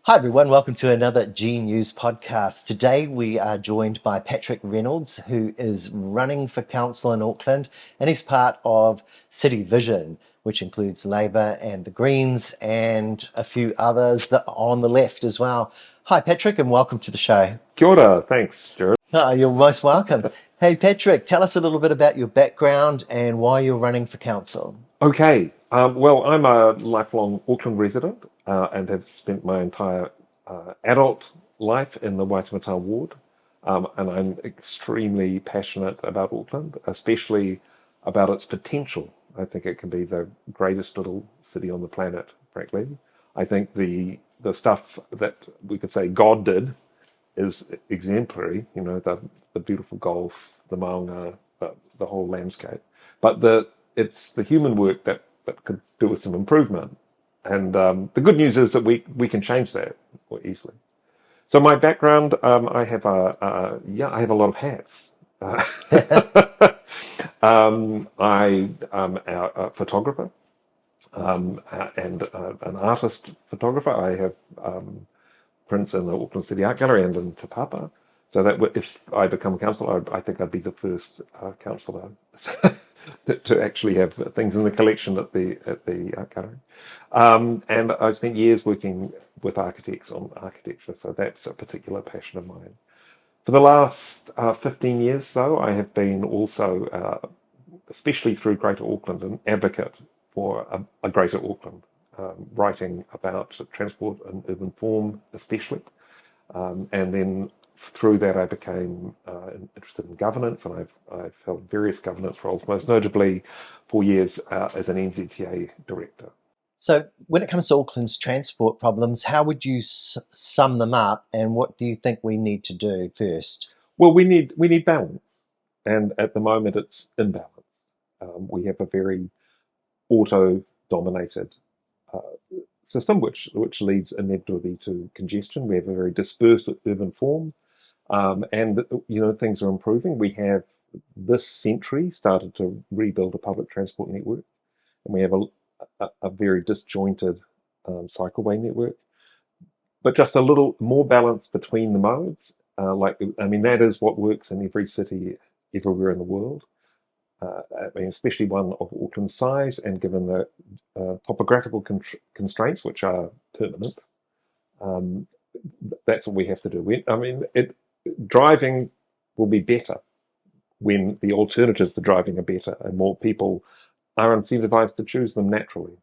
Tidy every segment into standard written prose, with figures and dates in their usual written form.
Hi everyone, welcome to another G News podcast. Today we are joined by Patrick Reynolds, who is running for council in Auckland, and he's part of City Vision, which includes Labour and the Greens and a few others that are on the left as well. Hi Patrick, and welcome to the show. Kia ora, thanks, Jared. You're most welcome. Hey Patrick, tell us a little bit about your background and why you're running for council. Okay, well, I'm a lifelong Auckland resident and have spent my entire adult life in the Waitemata ward. And I'm extremely passionate about Auckland, especially about its potential. I think it can be the greatest little city on the planet, frankly. I think the stuff that we could say God did is exemplary. You know, the beautiful golf, the maunga, the whole landscape. But it's the human work that could do with some improvement. And the good news is that we can change that more easily. So my background, I have I have a lot of hats. Uh, I am a photographer and an artist photographer. I have prints in the Auckland City Art Gallery and in Te Papa. So that if I become councillor, I think I'd be the first councillor to actually have things in the collection at the art gallery. And I spent years working with architects on architecture, so that's a particular passion of mine. For the last 15 years, though, I have been also, especially through Greater Auckland, an advocate for a Greater Auckland, writing about transport and urban form, especially. And then through that, I became interested in governance, and I've held various governance roles, most notably 4 years as an NZTA director. So, when it comes to Auckland's transport problems, how would you sum them up, and what do you think we need to do first? Well, we need balance, and at the moment it's imbalanced. We have a very auto-dominated uh, system, which leads inevitably to congestion. We have a very dispersed urban form, and things are improving. We have this century started to rebuild a public transport network, and we have a very disjointed cycleway network, but just a little more balance between the modes. That is what works in every city everywhere in the world. Especially one of Auckland's size, and given the topographical constraints, which are permanent, um, that's what we have to do. Driving will be better when the alternatives to driving are better and more people are incentivized to choose them naturally.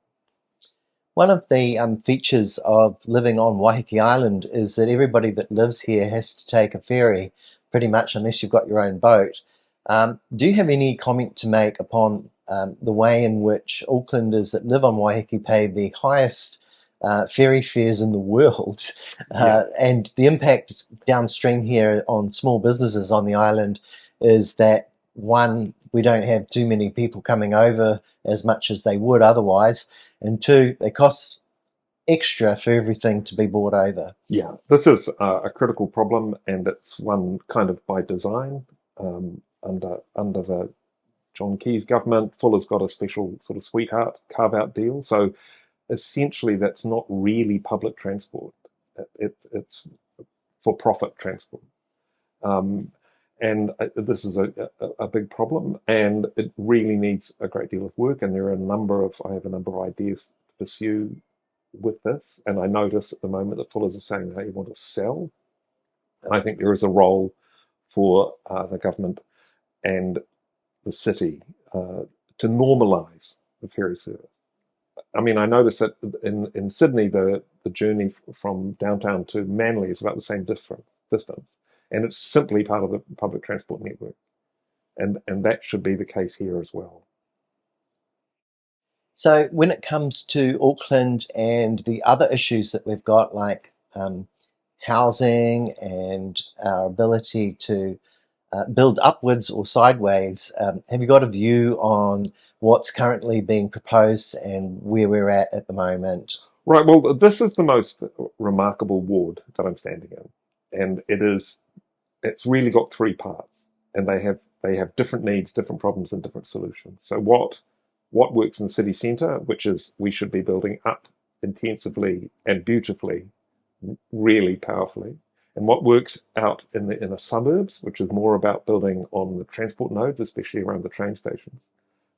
One of the features of living on Waiheke Island is that everybody that lives here has to take a ferry, pretty much, unless you've got your own boat. Do you have any comment to make upon the way in which Aucklanders that live on Waiheke pay the highest ferry fares in the world, Yeah. and the impact downstream here on small businesses on the island is that, one, we don't have too many people coming over as much as they would otherwise, and two, they cost extra for everything to be brought over. Yeah, this is a critical problem, and it's one kind of by design. Under the John Key's government, Fuller's got a special sort of sweetheart carve-out deal. So essentially, that's not really public transport. It's for-profit transport. Um, and this is a big problem, and it really needs a great deal of work. And I have a number of ideas to pursue with this. And I notice at the moment that Fuller's are saying they want to sell. And I think there is a role for the government and the city to normalise the ferry service. I noticed that in Sydney, the journey from downtown to Manly is about the same distance, and it's simply part of the public transport network, and that should be the case here as well. So when it comes to Auckland and the other issues that we've got, like housing and our ability to build upwards or sideways, have you got a view on what's currently being proposed and where we're at the moment? Right. Well, this is the most remarkable ward that I'm standing in, and it's really got three parts, and they have different needs, different problems, and different solutions. So what works in the city centre, which is we should be building up intensively and beautifully really powerfully. And what works out in the inner suburbs, which is more about building on the transport nodes, especially around the train stations,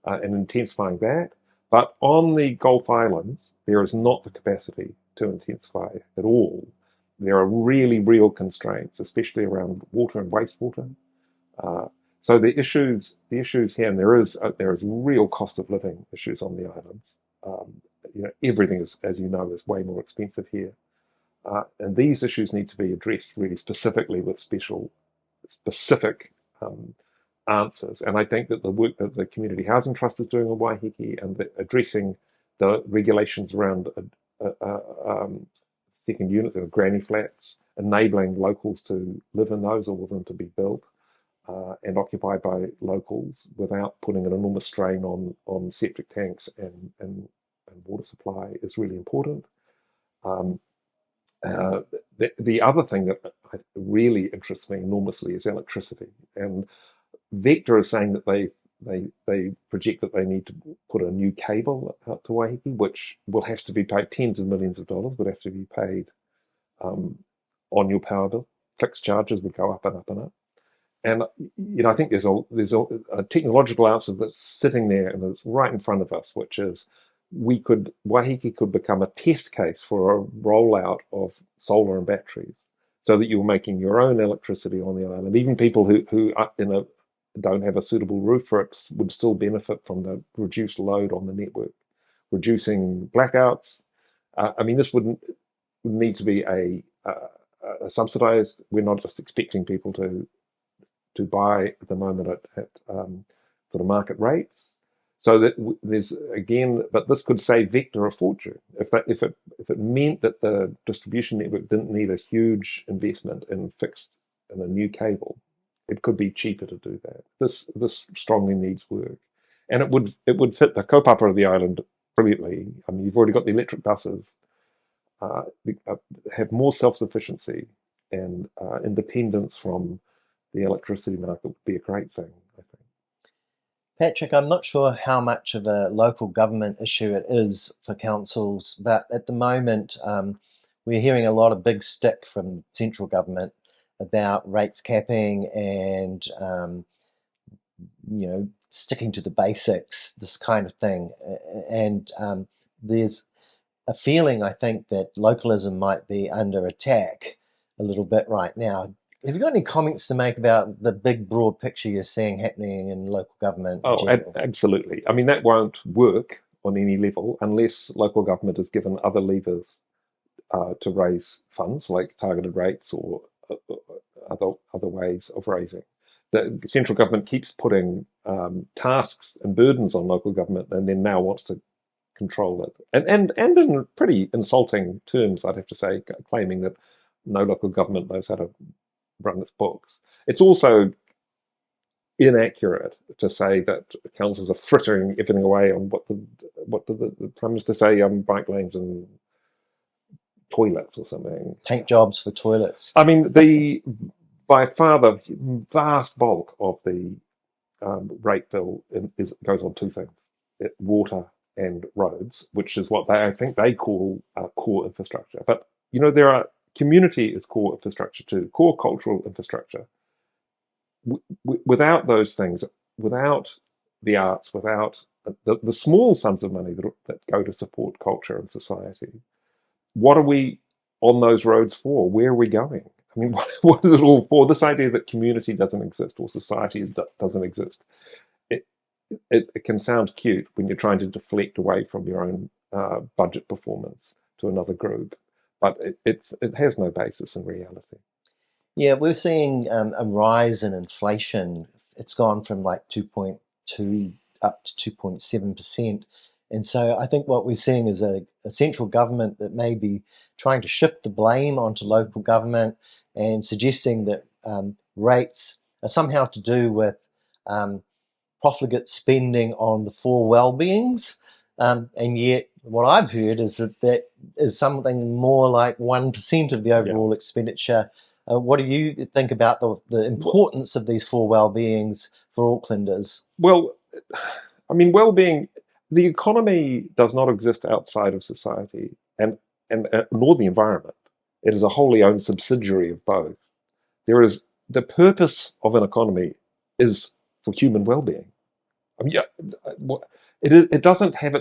and intensifying that. But on the Gulf Islands, there is not the capacity to intensify at all. There are really real constraints, especially around water and wastewater. Uh, so the issues here, and there is real cost of living issues on the islands. Um, everything is, as you know, is way more expensive here, and these issues need to be addressed really specifically with specific um, answers. And I think that the work that the Community Housing Trust is doing on Waiheke and addressing the regulations around second units or granny flats, enabling locals to live in those or for them to be built and occupied by locals without putting an enormous strain on septic tanks and water supply is really important. Um, uh, the other thing that really interests me enormously is electricity. And Vector is saying that they project that they need to put a new cable out to Waiheke, which will have to be paid tens of millions of dollars, would have to be paid um, on your power bill. Fixed charges would go up and up and up. And I think there's a technological answer that's sitting there and it's right in front of us, which is Waiheke could become a test case for a rollout of solar and batteries, so that you're making your own electricity on the island. Even people who are don't have a suitable roof for it would still benefit from the reduced load on the network, reducing blackouts. I mean, this would need to be a subsidized. We're not just expecting people to buy at the moment at sort of market rates. So that there's again, but this could save Vector a fortune if it meant that the distribution network didn't need a huge investment in a new cable. It could be cheaper to do that. This strongly needs work, and it would fit the kaupapa of the island brilliantly. I mean, you've already got the electric buses, uh, have more self-sufficiency and independence from the electricity market would be a great thing, I think. Patrick, I'm not sure how much of a local government issue it is for councils, but at the moment we're hearing a lot of big stick from central government about rates capping and sticking to the basics, this kind of thing. And there's a feeling, I think, that localism might be under attack a little bit right now. Have you got any comments to make about the big, broad picture you're seeing happening in local government in Oh, general? absolutely. I mean, that won't work on any level unless local government is given other levers to raise funds, like targeted rates or other ways of raising. The central government keeps putting tasks and burdens on local government, and then now wants to control it, and in pretty insulting terms, I'd have to say, claiming that no local government knows how to run its books. It's also inaccurate to say that councils are frittering everything away on what did the Prime Minister say? Bike lanes and toilets or something. Paint jobs for toilets. I mean, the by far the vast bulk of the rate bill goes on two things: water and roads, which is what I think they call core infrastructure. But there are community is core infrastructure too, core cultural infrastructure. Without those things, without the arts, without the small sums of money that go to support culture and society, what are we on those roads for? Where are we going? I mean, what is it all for? This idea that community doesn't exist or society doesn't exist, it, it can sound cute when you're trying to deflect away from your own budget performance to another group, but it has no basis in reality. Yeah, we're seeing a rise in inflation. It's gone from like 2.2 up to 2.7%. And so I think what we're seeing is a central government that may be trying to shift the blame onto local government and suggesting that rates are somehow to do with um, profligate spending on the four well-beings. And yet what I've heard is that is something more like 1% of the Yeah. overall expenditure. What do you think about the importance of these four well-beings for Aucklanders? Well, I mean, well-being, the economy does not exist outside of society, and nor the environment. It is a wholly owned subsidiary of both. There is the purpose of an economy is for human well-being. I mean, yeah, it doesn't have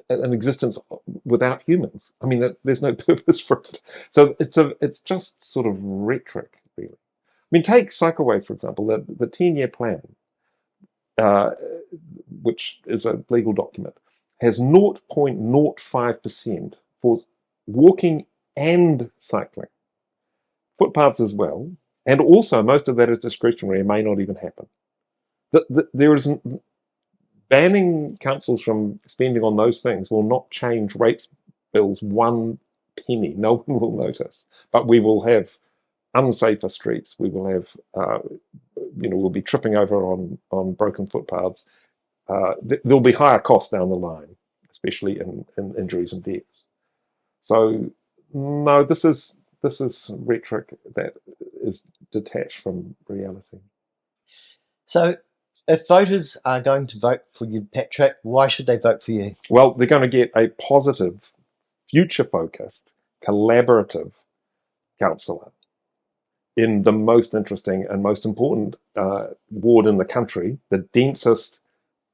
an existence without humans. I mean, there's no purpose for it. So it's just sort of rhetoric, really. I mean, take cycleways for example. The 10-year plan, uh, which is a legal document, has 0.05% for walking and cycling, footpaths as well, and also most of that is discretionary and may not even happen. There is banning councils from spending on those things will not change rates bills one penny. No one will notice, but we will have unsafer streets. We will have, we'll be tripping over on broken footpaths. There'll be higher costs down the line, especially in injuries and deaths. So no, this is rhetoric that is detached from reality. So, if voters are going to vote for you, Patrick, why should they vote for you? Well, they're going to get a positive, future-focused, collaborative councillor in the most interesting and most important ward in the country, the densest,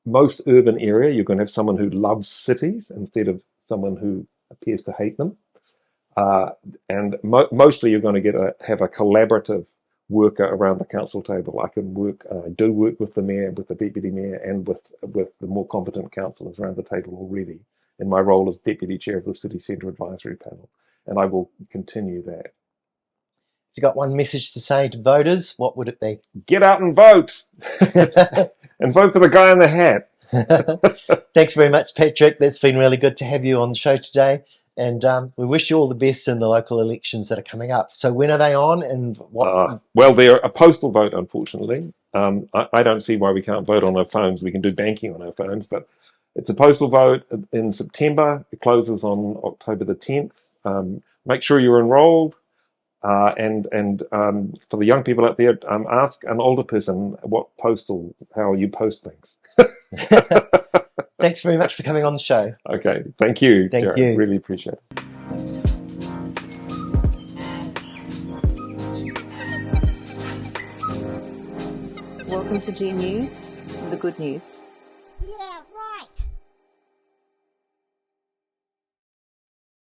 most urban area. You're going to have someone who loves cities instead of someone who appears to hate them. And mostly you're going to have a collaborative worker around the council table. I do work with the mayor, with the deputy mayor, and with the more competent councillors around the table already in my role as deputy chair of the City Centre Advisory Panel. And I will continue that. If you got one message to say to voters, what would it be? Get out and vote! And vote for the guy in the hat. Thanks very much, Patrick. That's been really good to have you on the show today. And we wish you all the best in the local elections that are coming up. So when are they on and what? Well, they're a postal vote, unfortunately. I don't see why we can't vote on our phones. We can do banking on our phones, but it's a postal vote in September. It closes on October the 10th. Make sure you're enrolled. And for the young people out there, ask an older person how you post things. Thanks very much for coming on the show. Okay, thank you. Thank you. Really appreciate it. Welcome to G News, the good news.